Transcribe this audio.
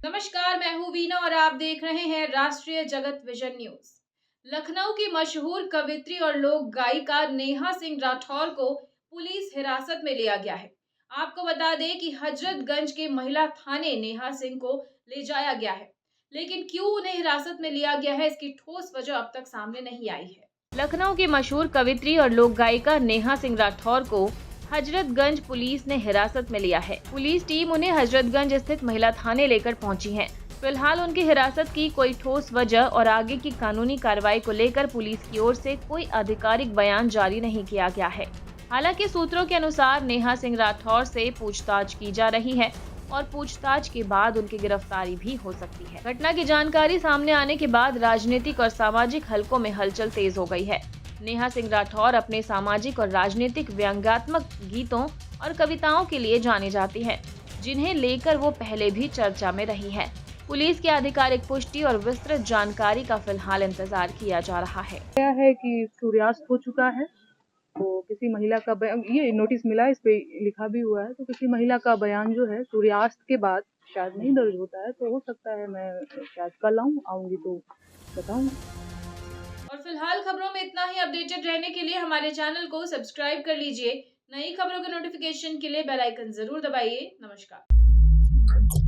नमस्कार, मैं हूँ वीना और आप देख रहे हैं राष्ट्रीय जगत विजन न्यूज। लखनऊ की मशहूर कवित्री और लोक गायिका नेहा सिंह राठौर को पुलिस हिरासत में लिया गया है। आपको बता दें कि हजरतगंज के महिला थाने नेहा सिंह को ले जाया गया है, लेकिन क्यों उन्हें हिरासत में लिया गया है, इसकी ठोस वजह अब तक सामने नहीं आई है। लखनऊ की मशहूर कवित्री और लोक गायिका नेहा सिंह राठौर को हजरतगंज पुलिस ने हिरासत में लिया है। पुलिस टीम उन्हें हजरतगंज स्थित महिला थाने लेकर पहुंची है। फिलहाल उनकी हिरासत की कोई ठोस वजह और आगे की कानूनी कार्रवाई को लेकर पुलिस की ओर से कोई आधिकारिक बयान जारी नहीं किया गया है। हालांकि सूत्रों के अनुसार नेहा सिंह राठौर से पूछताछ की जा रही है और पूछताछ के बाद उनकी गिरफ्तारी भी हो सकती है। घटना की जानकारी सामने आने के बाद राजनीतिक और सामाजिक हलकों में हलचल तेज हो गई है। नेहा सिंह राठौर अपने सामाजिक और राजनीतिक व्यंग्यात्मक गीतों और कविताओं के लिए जानी जाती हैं, जिन्हें लेकर वो पहले भी चर्चा में रही है। पुलिस की आधिकारिक पुष्टि और विस्तृत जानकारी का फिलहाल इंतजार किया जा रहा है। क्या है कि सूर्यास्त हो चुका है, तो किसी महिला का बयान, ये नोटिस मिला है, इस पे लिखा भी हुआ है, तो किसी महिला का बयान जो है सूर्यास्त के बाद शायद नहीं दर्ज होता है, तो हो सकता है मैं शायद कल आऊंगी तो बताऊंगी। और फिलहाल खबरों में इतना ही। अपडेटेड रहने के लिए हमारे चैनल को सब्सक्राइब कर लीजिए। नई खबरों के नोटिफिकेशन के लिए बेल आइकन जरूर दबाइए। नमस्कार।